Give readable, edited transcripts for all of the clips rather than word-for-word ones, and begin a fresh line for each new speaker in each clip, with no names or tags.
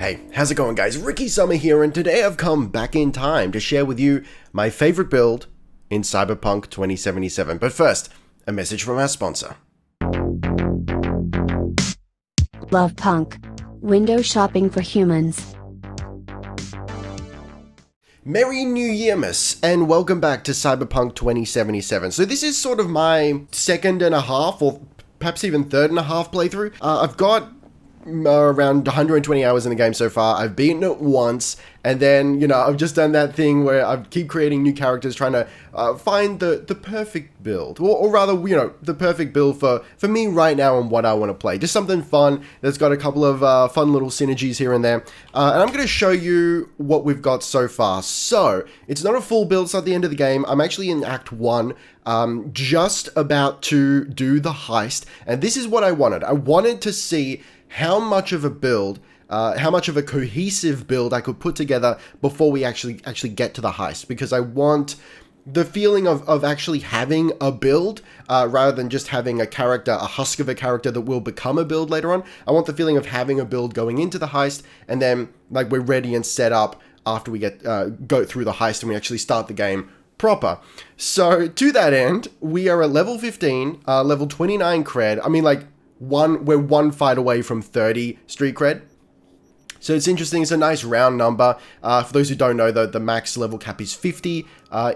Hey, how's it going guys? Ricky Summer here, and today I've come back in time to share with you my favorite build in Cyberpunk 2077. But first, a message from our sponsor.
Love Punk. Window shopping for humans.
Merry New Year, miss, and welcome back to Cyberpunk 2077. So this is sort of my second and a half, or perhaps even third and a half playthrough. I've got around 120 hours in the game so far. I've beaten it once, and then, I've just done that thing where I keep creating new characters, trying to find the perfect build, or rather, the perfect build for me right now and what I want to play. Just something fun that's got a couple of fun little synergies here and there, and I'm going to show you what we've got so far. So, it's not a full build, it's not the end of the game. I'm actually in Act 1, just about to do the heist, and this is what I wanted. I wanted to see how much of a build, how much of a cohesive build I could put together before we actually get to the heist, because I want the feeling of actually having a build, rather than just having a character, a husk of a character that will become a build later on. I want the feeling of having a build going into the heist, and then like we're ready and set up after we get go through the heist and we actually start the game proper. So to that end, we are at level 15, level 29 cred. I mean, like, we're one fight away from 30 street cred. So it's interesting, it's a nice round number. For those who don't know, the max level cap is 50,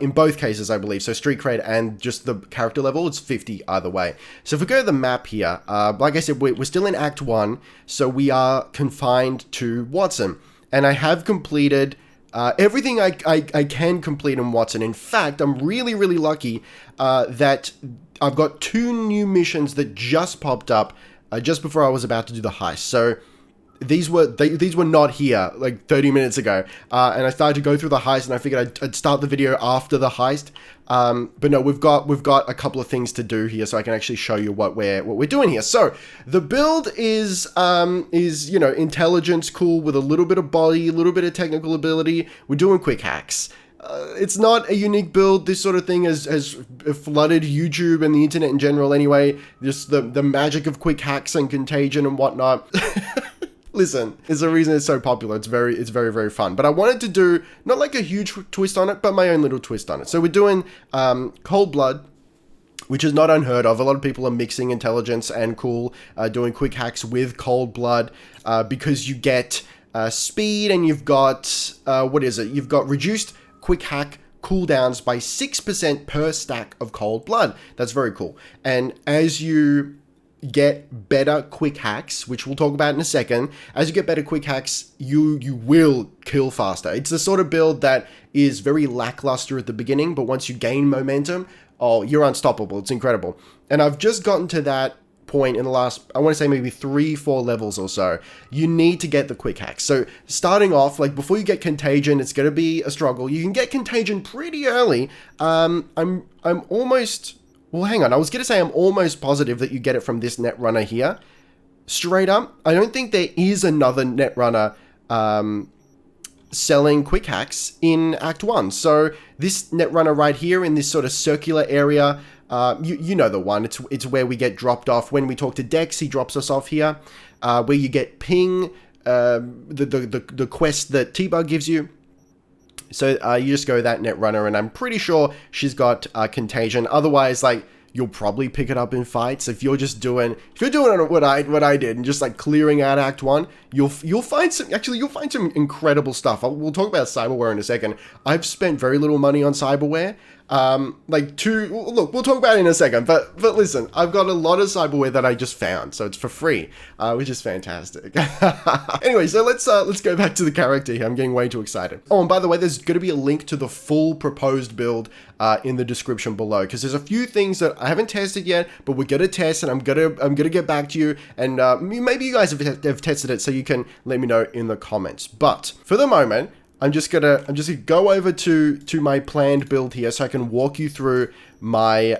in both cases, I believe. So street cred and just the character level, it's 50 either way. So if we go to the map here, like I said, we're still in Act 1, so we are confined to Watson. And I have completed everything I can complete in Watson. In fact, I'm really, really lucky that I've got 2 new missions that just popped up just before I was about to do the heist. So these were not here like 30 minutes ago, and I started to go through the heist, and I figured I'd start the video after the heist. But no, we've got a couple of things to do here, so I can actually show you what we're doing here. So the build is intelligence, cool, with a little bit of body, a little bit of technical ability. We're doing quick hacks. It's not a unique build. This sort of thing has flooded YouTube and the internet in general anyway. Just the magic of quick hacks and Contagion and whatnot. Listen, it's the reason it's so popular. It's very, very fun. But I wanted to do, not like a huge twist on it, but my own little twist on it. So we're doing Cold Blood, which is not unheard of. A lot of people are mixing intelligence and cool, doing quick hacks with Cold Blood, because you get speed, and you've got, You've got reduced quick hack cooldowns by 6% per stack of Cold Blood. That's very cool. And as you get better quick hacks, which we'll talk about in a second, as you get better quick hacks, you will kill faster. It's the sort of build that is very lackluster at the beginning, but once you gain momentum, oh, you're unstoppable. It's incredible. And I've just gotten to that point in the last, I want to say maybe 3-4 levels or so. You need to get the quick hacks. So starting off, like before you get Contagion, it's going to be a struggle. You can get Contagion pretty early. I'm almost, well, hang on. I was going to say I'm almost positive that you get it from this Netrunner here. Straight up, I don't think there is another Netrunner selling quick hacks in Act 1. So this Netrunner right here in this sort of circular area, you know the one. It's where we get dropped off. When we talk to Dex, he drops us off here. Where you get ping, the quest that T-Bug gives you. So you just go that Netrunner, and I'm pretty sure she's got Contagion. Otherwise, like, you'll probably pick it up in fights. If you're doing what I did and just like clearing out Act 1, you'll find some incredible stuff. We'll talk about Cyberware in a second. I've spent very little money on Cyberware. Look, we'll talk about it in a second, but listen, I've got a lot of Cyberware that I just found, so it's for free, which is fantastic. Anyway, so let's go back to the character here. I'm getting way too excited. Oh, and by the way, there's going to be a link to the full proposed build in the description below, because there's a few things that I haven't tested yet, but we're gonna test, and I'm gonna get back to you, and maybe you guys have tested it, so you can let me know in the comments. But for the moment, I'm just gonna go over to my planned build here, so I can walk you through my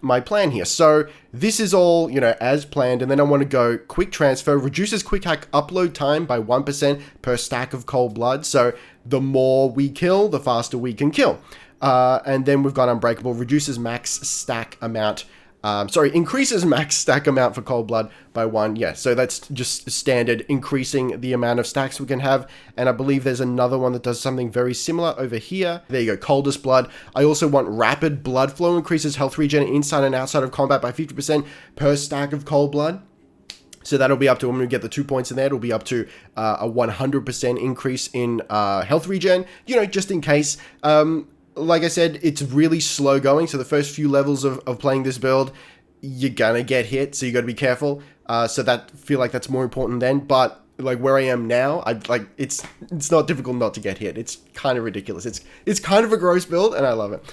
my plan here. So this is all, as planned, and then I want to go quick transfer, reduces quick hack upload time by 1% per stack of Cold Blood. So the more we kill, the faster we can kill. And then we've got Unbreakable, reduces max stack amount Increases max stack amount for Cold Blood by 1. Yeah, so that's just standard, increasing the amount of stacks we can have. And I believe there's another one that does something very similar over here. There you go, Coldest Blood. I also want Rapid Blood Flow, increases health regen inside and outside of combat by 50% per stack of Cold Blood. So that'll be up to, when we get the 2 points in there, it'll be up to a 100% increase in health regen, just in case. Like I said, it's really slow going, so the first few levels of playing this build, you're gonna get hit, so you gotta be careful. So feel like that's more important then, but like where I am now, it's not difficult not to get hit. It's kind of ridiculous. It's kind of a gross build, and I love it.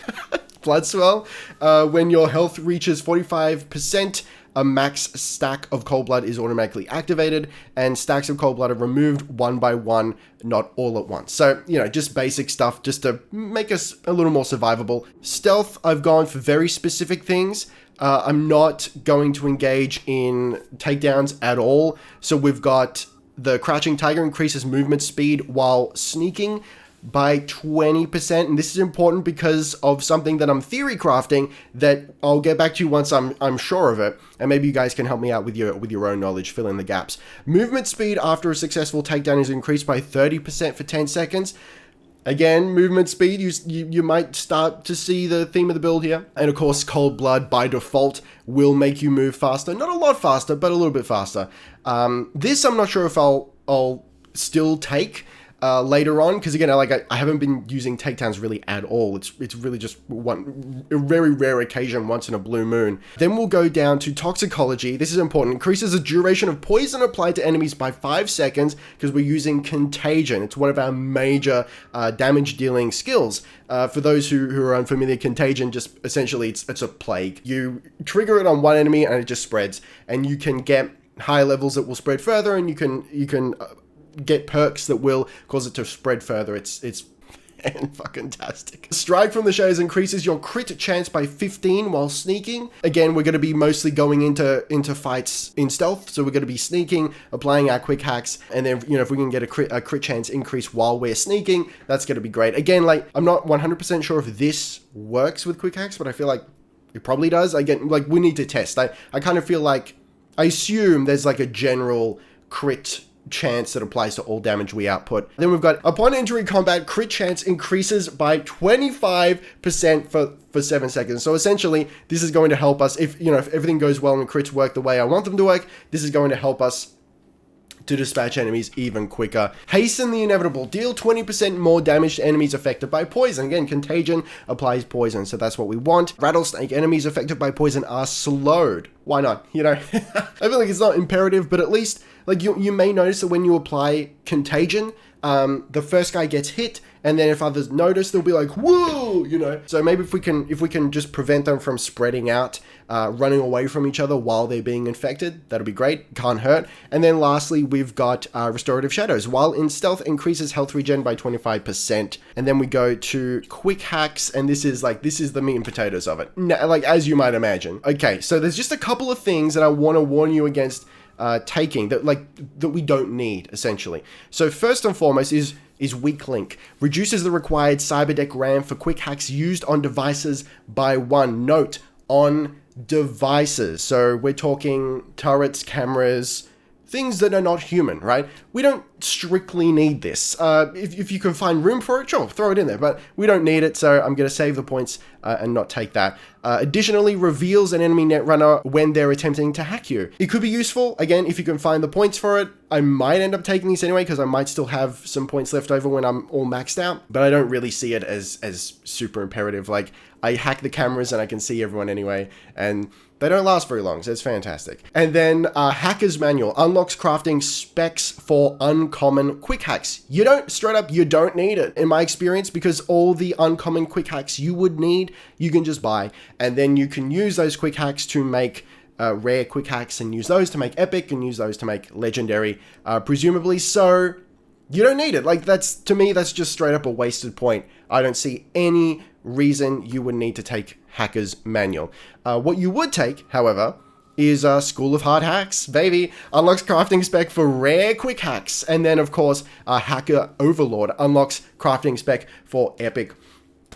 Blood Swell, when your health reaches 45%, a max stack of Cold Blood is automatically activated, and stacks of Cold Blood are removed one by one, not all at once. So, just basic stuff just to make us a little more survivable. Stealth, I've gone for very specific things. I'm not going to engage in takedowns at all. So we've got the Crouching Tiger increases movement speed while sneaking by 20%, and this is important because of something that I'm theory crafting that I'll get back to you once I'm sure of it, and maybe you guys can help me out with your own knowledge, fill in the gaps. Movement speed after a successful takedown is increased by 30% for 10 seconds. Again, movement speed, you might start to see the theme of the build here. And of course, Cold Blood by default will make you move faster. Not a lot faster, but a little bit faster. This I'm not sure if I'll still take later on, because again, I haven't been using takedowns really at all. It's really just a very rare occasion, once in a blue moon. Then we'll go down to Toxicology. This is important. Increases the duration of poison applied to enemies by 5 seconds, because we're using Contagion. It's one of our major damage dealing skills. For those who are unfamiliar, Contagion, just essentially it's a plague. You trigger it on one enemy and it just spreads, and you can get high levels that will spread further, and you can get perks that will cause it to spread further. It's fucking tastic. Strike from the Shadows increases your crit chance by 15 while sneaking. Again, we're going to be mostly going into fights in stealth, so we're going to be sneaking, applying our quick hacks, and then if we can get a crit chance increase while we're sneaking, that's going to be great. Again, I'm not 100% sure if this works with quick hacks, but I feel like it probably does. Again, we need to test. I kind of feel like, I assume there's a general crit chance that applies to all damage we output. Then we've got, upon entering combat, crit chance increases by 25% for 7 seconds. So essentially, this is going to help us if everything goes well and crits work the way I want them to work. This is going to help us to dispatch enemies even quicker. Hasten the Inevitable. Deal 20% more damage to enemies affected by poison. Again, Contagion applies poison, so that's what we want. Rattlesnake. Enemies affected by poison are slowed. Why not? I feel like it's not imperative, but at least, you may notice that when you apply Contagion, the first guy gets hit, and then if others notice, they'll be like, whoa, So maybe if we can just prevent them from spreading out, running away from each other while they're being infected, that'll be great. Can't hurt. And then lastly, we've got Restorative Shadows. While in stealth, increases health regen by 25%. And then we go to Quick Hacks, and this is the meat and potatoes of it. As you might imagine. Okay, so there's just a couple of things that I want to warn you against taking that we don't need, essentially. So first and foremost is Weak Link. Reduces the required Cyberdeck RAM for quick hacks used on devices by 1. Note, on devices. So we're talking turrets, cameras, things that are not human, right? We don't strictly need this. If you can find room for it, sure, throw it in there, but we don't need it, so I'm going to save the points and not take that. Additionally, reveals an enemy netrunner when they're attempting to hack you. It could be useful, again, if you can find the points for it. I might end up taking these anyway, because I might still have some points left over when I'm all maxed out, but I don't really see it as super imperative. I hack the cameras and I can see everyone anyway, and they don't last very long, so it's fantastic. And then Hacker's Manual unlocks crafting specs for uncommon quick hacks. You don't need it, in my experience, because all the uncommon quick hacks you would need, you can just buy. And then you can use those quick hacks to make rare quick hacks, and use those to make epic, and use those to make legendary, presumably. So you don't need it. To me, that's just straight up a wasted point. I don't see any reason you would need to take Hacker's Manual. What you would take, however, is School of Hard Hacks, baby. Unlocks crafting spec for rare quick hacks. And then, of course, Hacker Overlord unlocks crafting spec for epic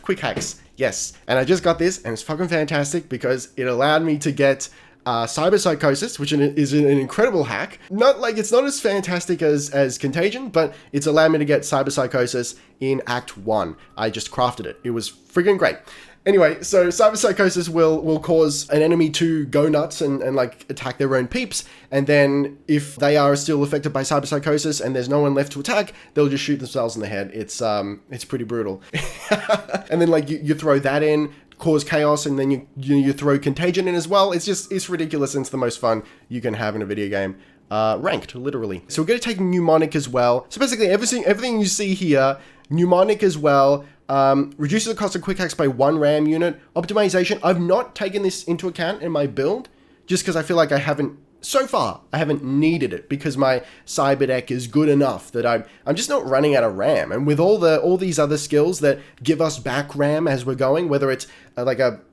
quick hacks. Yes. And I just got this, and it's fucking fantastic because it allowed me to get Cyber Psychosis, which is an incredible hack. It's not as fantastic as Contagion, but it's allowed me to get Cyber Psychosis in Act 1. I just crafted it. It was friggin' great. Anyway, so Cyber Psychosis will cause an enemy to go nuts and like attack their own peeps, and then if they are still affected by Cyber Psychosis and there's no one left to attack, they'll just shoot themselves in the head. It's pretty brutal. And then like you throw that in, cause chaos, and then you throw Contagion in as well. It's ridiculous, and it's the most fun you can have in a video game. Ranked, literally. So we're going to take Mnemonic as well. So basically everything you see here, Mnemonic as well, reduces the cost of quick hacks by 1 RAM unit. Optimization, I've not taken this into account in my build, just because I feel like so far, I haven't needed it, because my cyber deck is good enough that I'm just not running out of RAM. And with all these other skills that give us back RAM as we're going, whether it's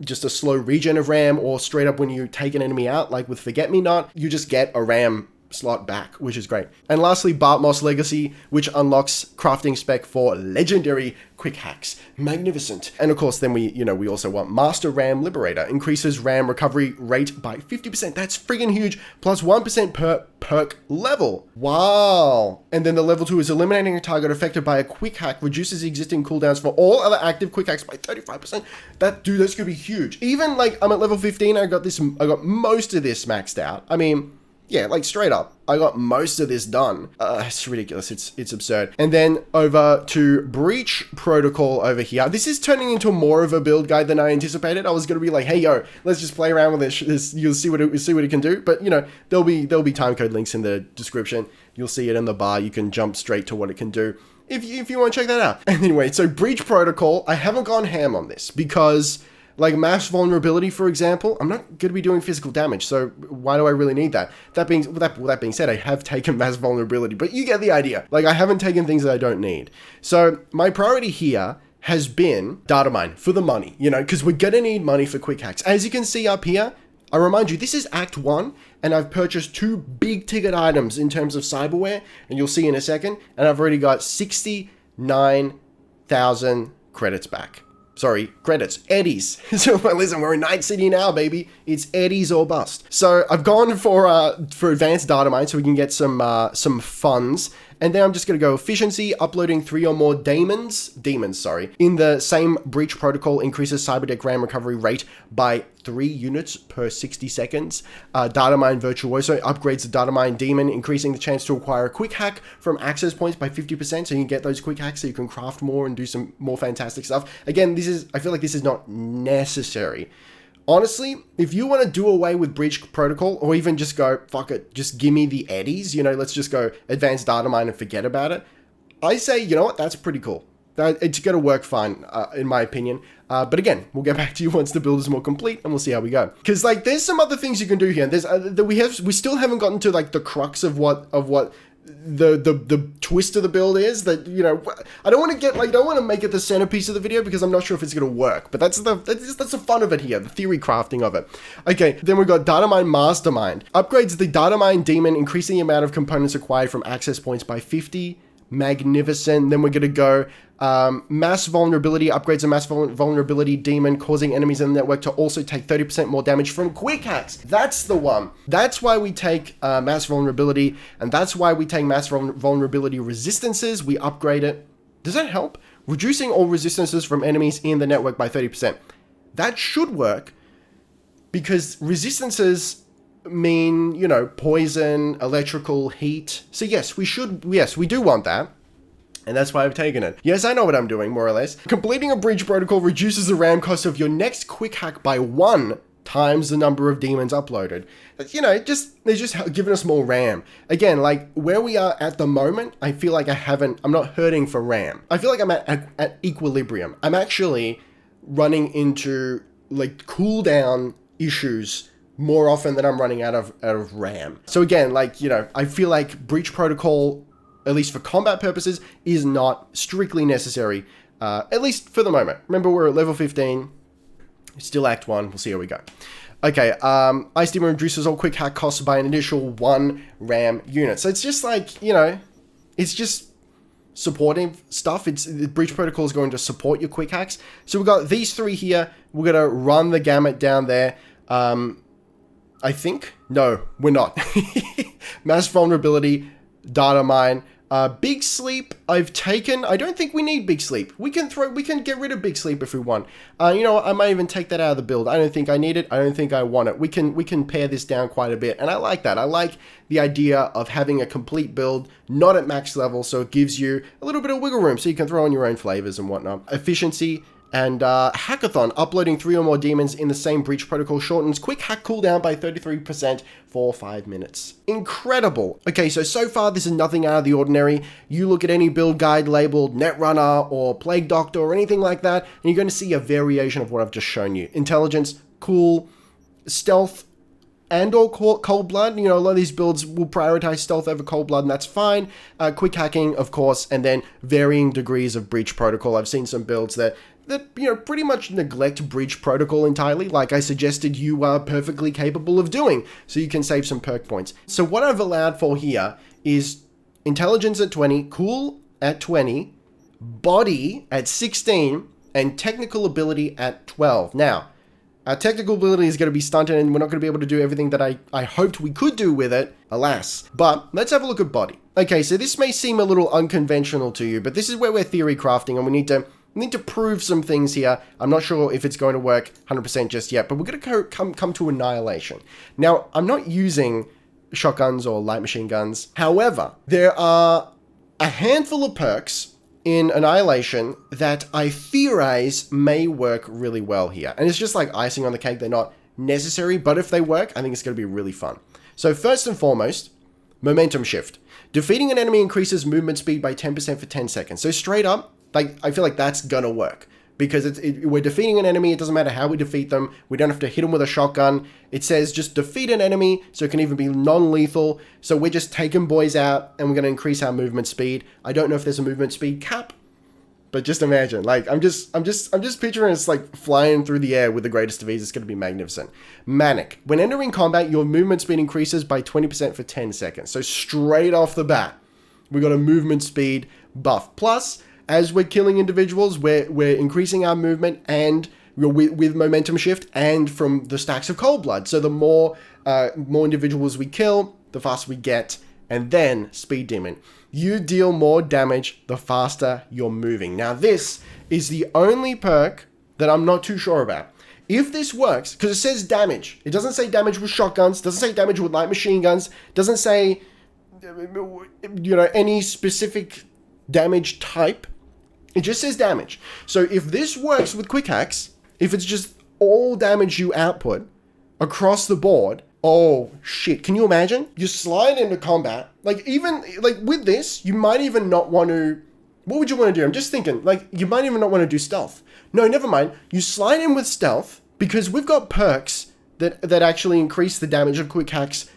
just a slow regen of RAM, or straight up when you take an enemy out, like with Forget Me Not, you just get a RAM slot back, which is great. And lastly, Bartmoss Legacy, which unlocks crafting spec for legendary quick hacks. Magnificent. And of course, then we also want Master RAM Liberator, increases RAM recovery rate by 50%. That's friggin' huge. Plus 1% per perk level. Wow. And then the level 2 is eliminating a target affected by a quick hack, reduces existing cooldowns for all other active quick hacks by 35%. That's gonna be huge. Even like I'm at level 15, I got most of this maxed out. I mean, yeah, like straight up, I got most of this done. It's ridiculous. It's absurd. And then over to Breach Protocol over here. This is turning into more of a build guide than I anticipated. I was gonna be like, hey yo, let's just play around with this. You'll see what it can do. But there'll be timecode links in the description. You'll see it in the bar. You can jump straight to what it can do if you want to check that out. And anyway, so Breach Protocol, I haven't gone ham on this because, like mass vulnerability, for example, I'm not going to be doing physical damage, so why do I really need that? That being said, I have taken mass vulnerability, but you get the idea. Like, I haven't taken things that I don't need. So my priority here has been data mine for the money, because we're going to need money for quick hacks. As you can see up here, I remind you, this is Act 1, and I've purchased 2 big ticket items in terms of cyberware, and you'll see in a second, and I've already got 69,000 credits back. Sorry, credits, eddies. So listen, we're in Night City now, baby. It's eddies or bust. So I've gone for advanced data mine so we can get some funds. And then I'm just going to go efficiency, uploading 3 or more demons, in the same breach protocol, increases cyberdeck RAM recovery rate by 3 units per 60 seconds. Data mine virtuoso upgrades the data mine demon, increasing the chance to acquire a quick hack from access points by 50%. So you can get those quick hacks so you can craft more and do some more fantastic stuff. Again, I feel like this is not necessary. Honestly, if you want to do away with Breach Protocol, or even just go, fuck it, just give me the eddies, let's just go advanced data mine and forget about it, I say, you know what, that's pretty cool. It's going to work fine, in my opinion. But again, we'll get back to you once the build is more complete, and we'll see how we go. Because there's some other things you can do here. We still haven't gotten to the crux of what the twist of the build is. That I don't want to make it the centerpiece of the video because I'm not sure if it's going to work, but that's the fun of it here, the theory crafting of it. Okay, then we've got data mine mastermind, upgrades the data mine demon, increasing the amount of components acquired from access points by 50. Magnificent. Then we're going to go mass vulnerability, upgrades a mass vulnerability demon, causing enemies in the network to also take 30% more damage from quick hacks. That's the one. That's why we take mass vulnerability, and that's why we take mass vulnerability resistances. We upgrade it. Does that help? Reducing all resistances from enemies in the network by 30%. That should work, because resistances mean, poison, electrical, heat. So yes, we do want that. And that's why I've taken it. Yes, I know what I'm doing, more or less. Completing a breach protocol reduces the RAM cost of your next quick hack by 1 times the number of demons uploaded. They're just giving us more RAM. Again, where we are at the moment, I feel like I'm not hurting for RAM. I feel like I'm at equilibrium. I'm actually running into cooldown issues more often than I'm running out of RAM. So again, I feel like breach protocol, at least for combat purposes, is not strictly necessary, at least for the moment. Remember, we're at level 15, still Act 1, we'll see how we go. Okay, Ice Demon reduces all quick hack costs by an initial 1 RAM unit. So it's just it's just supportive stuff. The breach protocol is going to support your quick hacks. So we've got these 3 here. We're going to run the gamut down there. I think. No, we're not. Mass vulnerability, data mine. Big sleep, I've taken. I don't think we need big sleep. We can get rid of big sleep if we want. You know what? I might even take that out of the build. I don't think I need it. I don't think I want it. We can pare this down quite a bit, and I like that. I like the idea of having a complete build, not at max level, so it gives you a little bit of wiggle room, so you can throw in your own flavors and whatnot. Efficiency. And Hackathon, uploading 3 or more demons in the same breach protocol shortens quick hack cooldown by 33% for 5 minutes. Incredible. Okay, so far this is nothing out of the ordinary. You look at any build guide labeled Netrunner or Plague Doctor or anything like that, and you're going to see a variation of what I've just shown you. Intelligence, cool, stealth, and or cold blood. You know, a lot of these builds will prioritize stealth over cold blood, and that's fine. Quick hacking, of course, and then varying degrees of breach protocol. I've seen some builds that you know, pretty much neglect breach protocol entirely, like I suggested you are perfectly capable of doing, so you can save some perk points. So what I've allowed for here is intelligence at 20, cool at 20, body at 16, and technical ability at 12. Now, our technical ability is going to be stunted, and we're not going to be able to do everything that I hoped we could do with it, alas. But let's have a look at body. Okay, so this may seem a little unconventional to you, but this is where we're theory crafting, and we need to prove some things here. I'm not sure if it's going to work 100% just yet, but we're going to come to Annihilation. Now, I'm not using shotguns or light machine guns. However, there are a handful of perks in Annihilation that I theorize may work really well here. And it's just like icing on the cake. They're not necessary, but if they work, I think it's going to be really fun. So first and foremost, momentum shift. Defeating an enemy increases movement speed by 10% for 10 seconds. So straight up, like, I feel like that's gonna work because we're defeating an enemy. It doesn't matter how we defeat them. We don't have to hit them with a shotgun. It says just defeat an enemy, so it can even be non-lethal. So we're just taking boys out and we're gonna increase our movement speed. I don't know if there's a movement speed cap, but just imagine, like, I'm just picturing us like flying through the air with the greatest of ease. It's gonna be magnificent. Manic. When entering combat, your movement speed increases by 20% for 10 seconds. So straight off the bat, we got a movement speed buff. Plus, as we're killing individuals, we're increasing our movement and with momentum shift and from the stacks of cold blood. So the more individuals we kill, the faster we get. And then speed demon. You deal more damage the faster you're moving. Now this is the only perk that I'm not too sure about. If this works, because it says damage. It doesn't say damage with shotguns, doesn't say damage with light machine guns, doesn't say, you know, any specific damage type. It just says damage. So if this works with quick hacks, if it's just all damage you output across the board, oh shit, can you imagine? You slide into combat, like even, like with this, you might even not want to, what would you want to do? I'm just thinking, like, you might even not want to do stealth. No, never mind. You slide in with stealth because we've got perks that actually increase the damage of quick hacks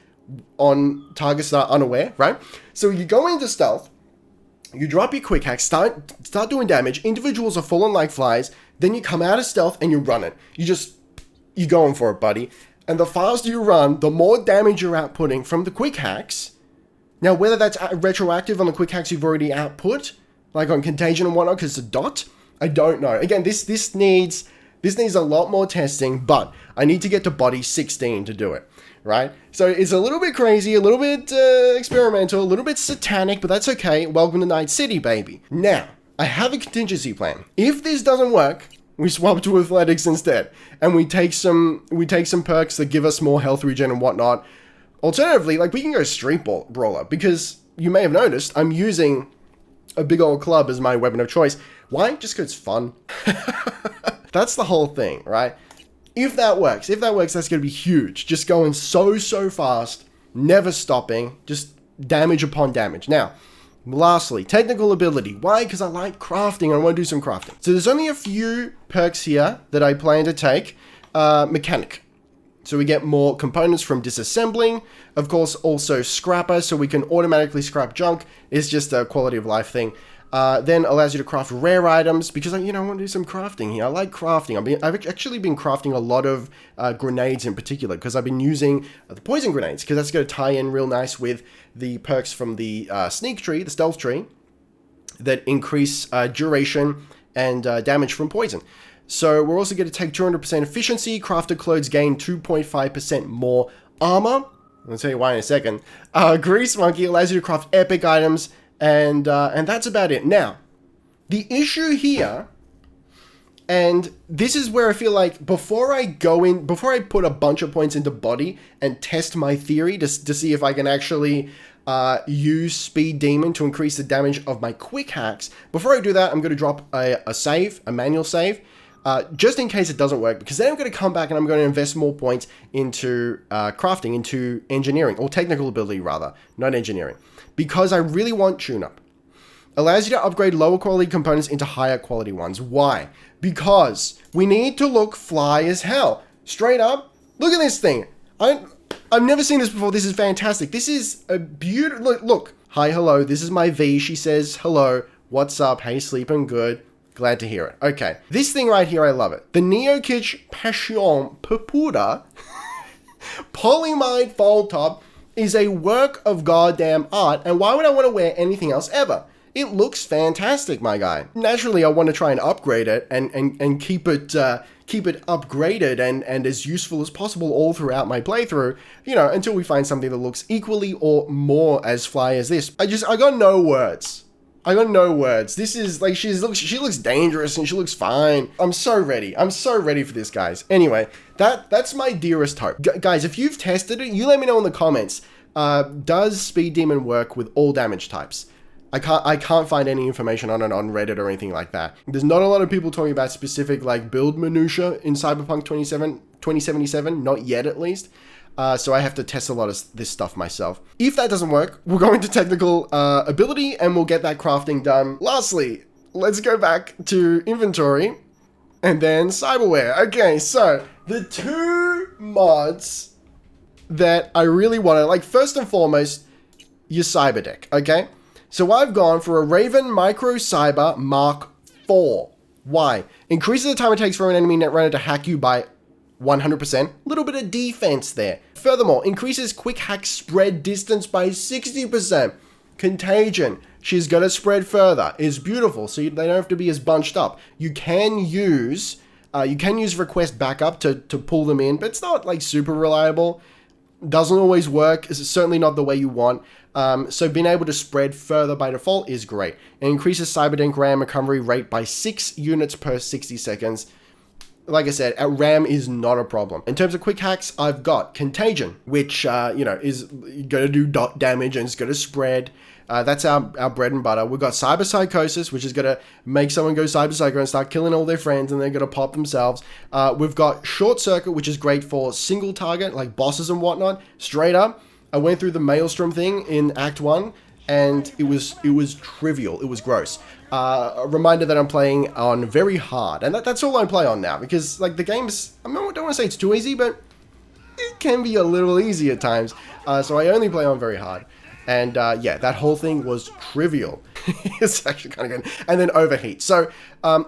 on targets that are unaware, right? So you go into stealth, you drop your quick hack, start doing damage, individuals are falling like flies, then you come out of stealth and you run it. You're going for it, buddy. And the faster you run, the more damage you're outputting from the quick hacks. Now, whether that's retroactive on the quick hacks you've already output, like on Contagion and whatnot, because it's a dot, I don't know. Again, this needs a lot more testing, but I need to get to body 16 to do it. Right? So it's a little bit crazy, a little bit experimental, a little bit satanic, but that's okay. Welcome to Night City, baby. Now, I have a contingency plan. If this doesn't work, we swap to athletics instead, and we take some perks that give us more health regen and whatnot. Alternatively, like, we can go street brawler, because you may have noticed I'm using a big old club as my weapon of choice. Why? Just because it's fun. That's the whole thing, right? If that works, that's going to be huge. Just going so fast, never stopping, just damage upon damage. Now, lastly, technical ability. Why? Because I like crafting and I want to do some crafting. So there's only a few perks here that I plan to take. Mechanic. So we get more components from disassembling. Of course, also scrapper, so we can automatically scrap junk. It's just a quality of life thing. Then allows you to craft rare items because, you know, I want to do some crafting here. I like crafting. I've actually been crafting a lot of grenades in particular because I've been using the poison grenades because that's going to tie in real nice with the perks from the sneak tree, the stealth tree. that increase duration and damage from poison. So we're also going to take 200% efficiency. Crafted clothes gain 2.5% more armor. I'll tell you why in a second. Grease Monkey allows you to craft epic items, and that's about it. Now, the issue here, and this is where I feel like before I put a bunch of points into body and test my theory to see if I can actually use Speed Demon to increase the damage of my quick hacks, before I do that, I'm going to drop a manual save, just in case it doesn't work, because then I'm going to come back and I'm going to invest more points into crafting, into engineering, or technical ability rather, not engineering, because I really want tune-up. Allows you to upgrade lower quality components into higher quality ones. Why? Because we need to look fly as hell. Straight up, look at this thing. I've never seen this before. This is fantastic. This is a beautiful... Look. Hi, hello. This is my V. She says, hello. What's up? Hey, sleeping good. Glad to hear it. Okay. This thing right here, I love it. The Neo Kitsch Fashionpunk Polymide Fold Top is a work of goddamn art, and why would I want to wear anything else ever? It looks fantastic, my guy. Naturally, I want to try and upgrade it and keep it upgraded and as useful as possible all throughout my playthrough, you know, until we find something that looks equally or more as fly as this. I got no words. I got no words. This is like, she looks dangerous and she looks fine. I'm so ready. I'm so ready for this, guys. Anyway, that's my dearest hope. Guys, if you've tested it, you let me know in the comments. Does Speed Demon work with all damage types? I can't find any information on it on Reddit or anything like that. There's not a lot of people talking about specific like build minutia in Cyberpunk 2077, not yet at least. So I have to test a lot of this stuff myself. If that doesn't work, we'll go into technical ability and we'll get that crafting done. Lastly, let's go back to inventory and then Cyberware. Okay, so the two mods that I really wanted, like first and foremost, your Cyber deck, okay? So I've gone for a Raven Micro Cyber Mark IV. Why? Increases the time it takes for an enemy netrunner to hack you by 100%. Little bit of defense there. Furthermore, increases quick hack spread distance by 60%. Contagion. She's gonna spread further. Is beautiful, so they don't have to be as bunched up. You can use request backup to pull them in, but it's not like super reliable. Doesn't always work. It's certainly not the way you want. So being able to spread further by default is great. It increases Cyberpunk RAM recovery rate by 6 units per 60 seconds. Like I said, RAM is not a problem. In terms of quick hacks, I've got Contagion, which, is going to do dot damage and it's going to spread. That's our bread and butter. We've got Cyber Psychosis, which is going to make someone go Cyber Psycho and start killing all their friends and they're going to pop themselves. We've got Short Circuit, which is great for single target, like bosses and whatnot. Straight up, I went through the Maelstrom thing in Act 1, and it was trivial. It was gross. A reminder that I'm playing on very hard, and that's all I play on now, because like the game's, I don't want to say it's too easy, but it can be a little easy at times. So I only play on very hard. And yeah, that whole thing was trivial. It's actually kind of good. And then overheat. So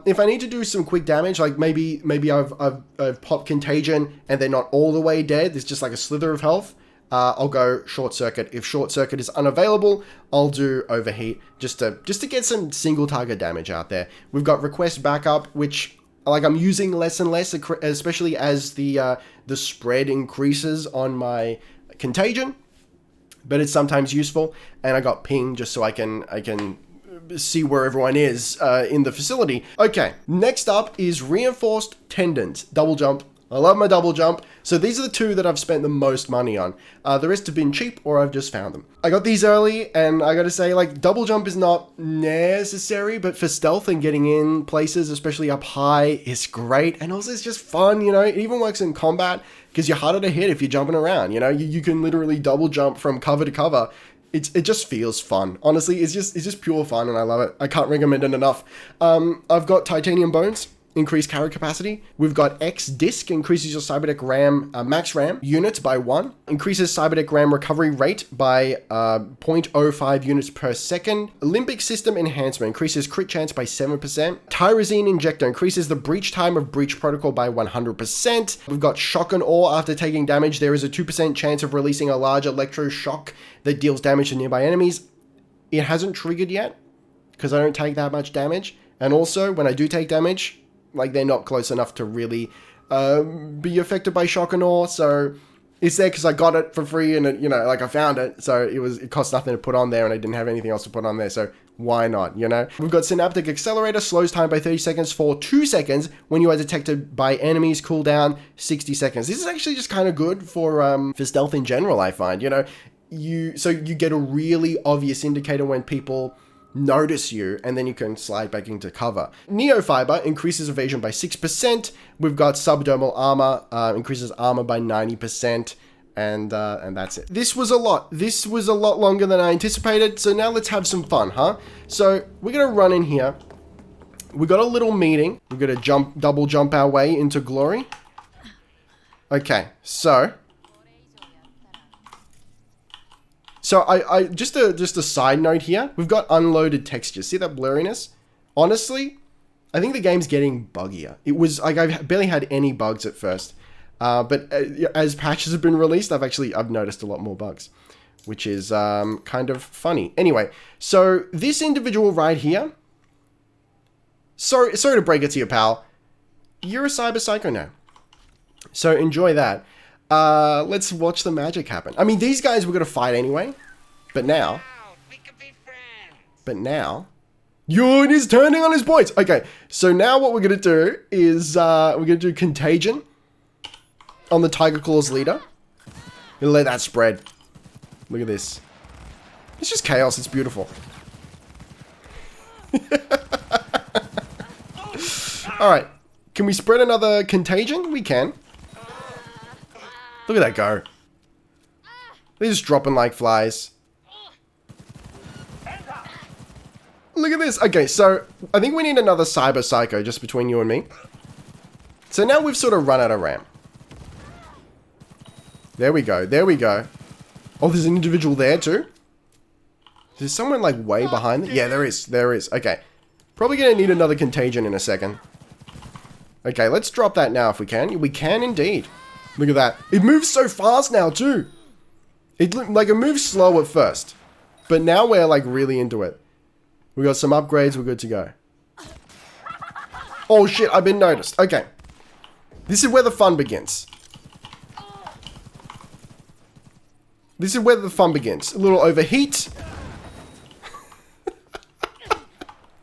if I need to do some quick damage, like maybe I've popped Contagion and they're not all the way dead, there's just like a slither of health, I'll go Short Circuit. If Short Circuit is unavailable, I'll do Overheat just to get some single target damage out there. We've got Request Backup, which like I'm using less and less, especially as the spread increases on my Contagion. But it's sometimes useful. And I got Ping just so I can see where everyone is in the facility. Okay, next up is Reinforced Tendons, Double Jump. I love my double jump. So these are the two that I've spent the most money on. The rest have been cheap or I've just found them. I got these early and I gotta say, like, double jump is not necessary, but for stealth and getting in places, especially up high, is great. And also it's just fun, you know, it even works in combat because you're harder to hit if you're jumping around, you know, you can literally double jump from cover to cover. It just feels fun. Honestly, it's just pure fun and I love it. I can't recommend it enough. I've got Titanium Bones. Increased carry capacity. We've got X Disc, increases your Cyberdeck RAM, max RAM units by 1. Increases Cyberdeck RAM recovery rate by 0.05 units per second. Limbic System Enhancement, increases crit chance by 7%. Tyrosine Injector, increases the breach time of breach protocol by 100%. We've got Shock and Awe. After taking damage, there is a 2% chance of releasing a large electroshock that deals damage to nearby enemies. It hasn't triggered yet, because I don't take that much damage. And also, when I do take damage, like, they're not close enough to really be affected by shock and awe. So it's there because I got it for free and, you know, like, I found it. So it cost nothing to put on there and I didn't have anything else to put on there. So why not, you know? We've got Synaptic Accelerator, slows time by 30 seconds for 2 seconds when you are detected by enemies, cooldown 60 seconds. This is actually just kind of good for stealth in general, I find, you know? So you get a really obvious indicator when people notice you, and then you can slide back into cover. Neofiber increases evasion by 6%. We've got subdermal armor, increases armor by 90%. And that's it. This was a lot. This was a lot longer than I anticipated. So now let's have some fun, huh? So we're gonna run in here. We got a little meeting. We're gonna double jump our way into glory. Okay, so I just a side note here. We've got unloaded textures. See that blurriness? Honestly, I think the game's getting buggier. It was like I barely had any bugs at first. But as patches have been released, I've noticed a lot more bugs, which is kind of funny. Anyway, so this individual right here, sorry to break it to you, pal, you're a cyber psycho now. So enjoy that. Let's watch the magic happen. I mean, these guys were gonna fight anyway, but now, Yun is turning on his points. Okay, so now what we're gonna do is we're gonna do Contagion on the Tiger Claws leader. Gonna let that spread. Look at this. It's just chaos. It's beautiful. Alright. Can we spread another Contagion? We can. Look at that go. They're just dropping like flies. Look at this. Okay, so I think we need another Cyber Psycho just between you and me. So now we've sort of run out of ramp. There we go. There we go. Oh, there's an individual there too. Is someone like way behind them? Yeah, there is. There is. Okay. Probably going to need another Contagion in a second. Okay, let's drop that now if we can. We can indeed. Look at that. It moves so fast now too. It moves slow at first. But now we're like really into it. We got some upgrades. We're good to go. Oh shit, I've been noticed. Okay. This is where the fun begins. This is where the fun begins. A little overheat.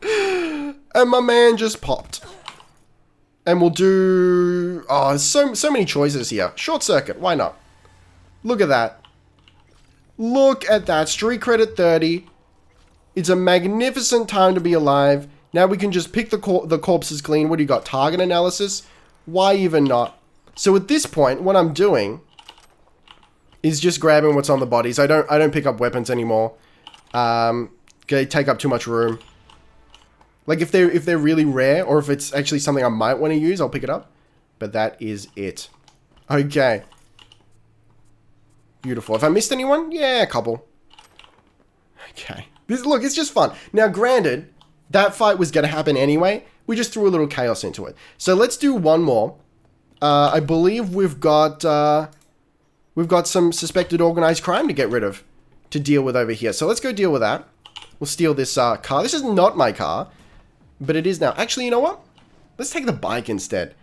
And my man just popped. And we'll do... Oh, so many choices here. Short circuit, why not? Look at that. Look at that. Street credit 30. It's a magnificent time to be alive. Now we can just pick the corpses clean. What do you got? Target analysis? Why even not? So at this point, what I'm doing is just grabbing what's on the bodies. I don't pick up weapons anymore. They take up too much room. Like if they're really rare, or if it's actually something I might want to use, I'll pick it up. But that is it. Okay. Beautiful. Have I missed anyone? Yeah, a couple. Okay. Look, it's just fun. Now, granted, that fight was going to happen anyway. We just threw a little chaos into it. So let's do one more. I believe we've got some suspected organized crime to get rid of, to deal with over here. So let's go deal with that. We'll steal this car. This is not my car, but it is now. Actually, you know what? Let's take the bike instead.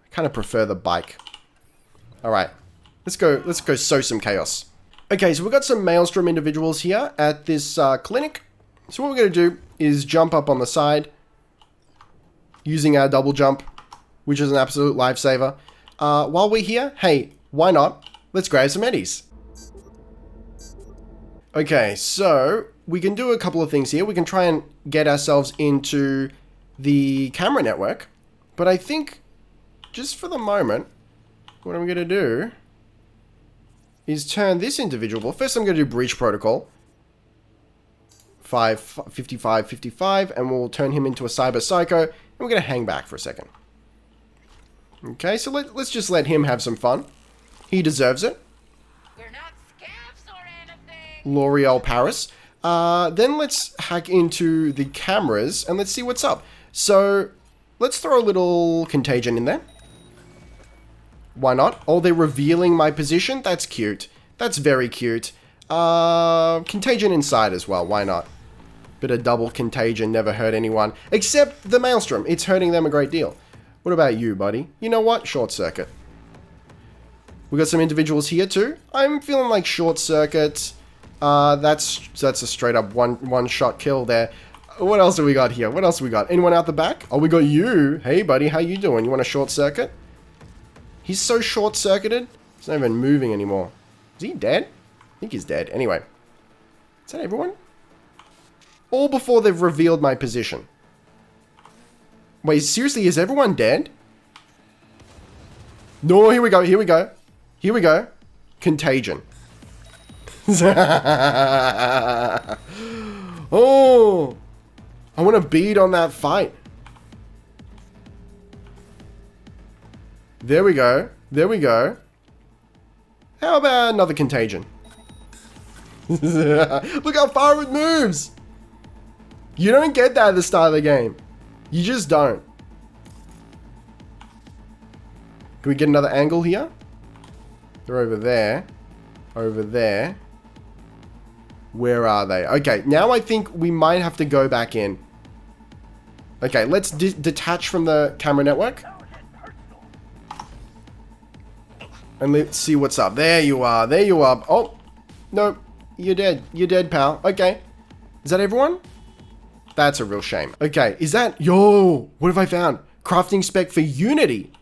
I kind of prefer the bike. All right. Let's go sow some chaos. Okay, so we've got some Maelstrom individuals here at this clinic. So what we're going to do is jump up on the side using our double jump, which is an absolute lifesaver. While we're here, hey, why not? Let's grab some eddies. Okay, so we can do a couple of things here. We can try and get ourselves into the camera network. But I think, just for the moment, what I'm going to do is turn this individual. Well, first I'm going to do breach protocol. 55, and we'll turn him into a cyber psycho. And we're going to hang back for a second. Okay, so let's just let him have some fun. He deserves it.
We're not scabs or anything.
L'Oreal Paris. Then let's hack into the cameras and let's see what's up. So let's throw a little Contagion in there. Why not? Oh, they're revealing my position? That's cute. That's very cute. Contagion inside as well. Why not? Bit of double contagion never hurt anyone. Except the Maelstrom. It's hurting them a great deal. What about you, buddy? You know what? Short circuit. We got some individuals here too. I'm feeling like short circuit. That's a straight up one shot kill there. What else do we got here? What else we got? Anyone out the back? Oh, we got you. Hey, buddy, how you doing? You want a short circuit? He's so short circuited. He's not even moving anymore. Is he dead? I think he's dead. Anyway, is that everyone? All before they've revealed my position. Wait, seriously, is everyone dead? No, here we go, here we go. Here we go. Contagion. Oh, I want to beat on that fight. There we go. There we go. How about another contagion? Look how far it moves. You don't get that at the start of the game. You just don't. Can we get another angle here? They're over there. Over there. Where are they? Okay, now I think we might have to go back in. Okay, let's detach from the camera network. And let's see what's up. There you are. There you are. Oh, no. You're dead. You're dead, pal. Okay. Is that everyone? That's a real shame. Okay, is that... Yo, what have I found? Crafting spec for Unity.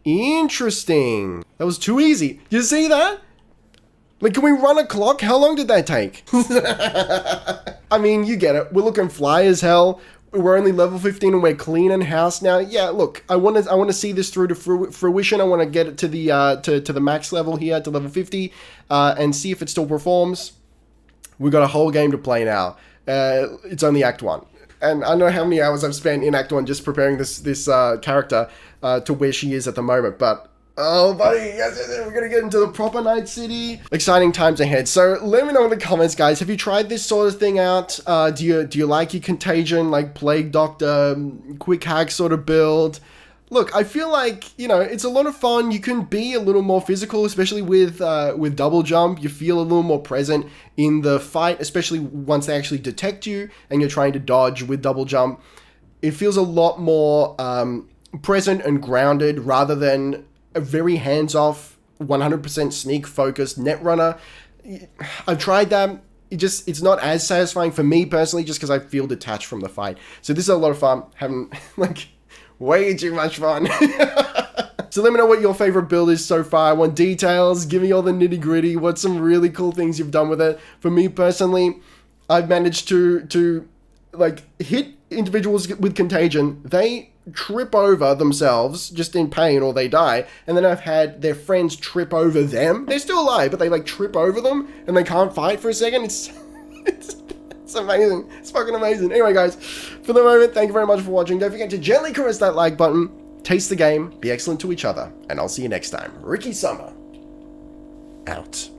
Interesting. That was too easy. You see that? Like, can we run a clock? How long did that take? I mean, you get it. We're looking fly as hell. We're only level 15 and we're cleaning house now. Yeah, look, I want to see this through to fruition. I want to get it to the to the max level here, to level 50, and see if it still performs. We've got a whole game to play now. It's only Act 1. And I don't know how many hours I've spent in Act 1 just preparing this character to where she is at the moment, but... Oh, buddy, yes, we're going to get into the proper Night City. Exciting times ahead. So let me know in the comments, guys. Have you tried this sort of thing out? Do you like your Contagion, like Plague Doctor, quick hack sort of build? Look, I feel like, you know, it's a lot of fun. You can be a little more physical, especially with double jump. You feel a little more present in the fight, especially once they actually detect you and you're trying to dodge with double jump. It feels a lot more present and grounded rather than a very hands-off, 100% sneak-focused Netrunner. I've tried that. It's not as satisfying for me personally, just because I feel detached from the fight. So this is a lot of fun. Having like way too much fun. So let me know what your favorite build is so far. I want details. Give me all the nitty-gritty. What's some really cool things you've done with it? For me personally, I've managed to like hit individuals with Contagion. They trip over themselves just in pain or they die, and then I've had their friends trip over them. They're still alive, but they like trip over them and they can't fight for a second. It's amazing. It's fucking amazing. Anyway, guys, for the moment, thank you very much for watching. Don't forget to gently caress that like button, taste the game, be excellent to each other, and I'll see you next time. Ricky Summer out.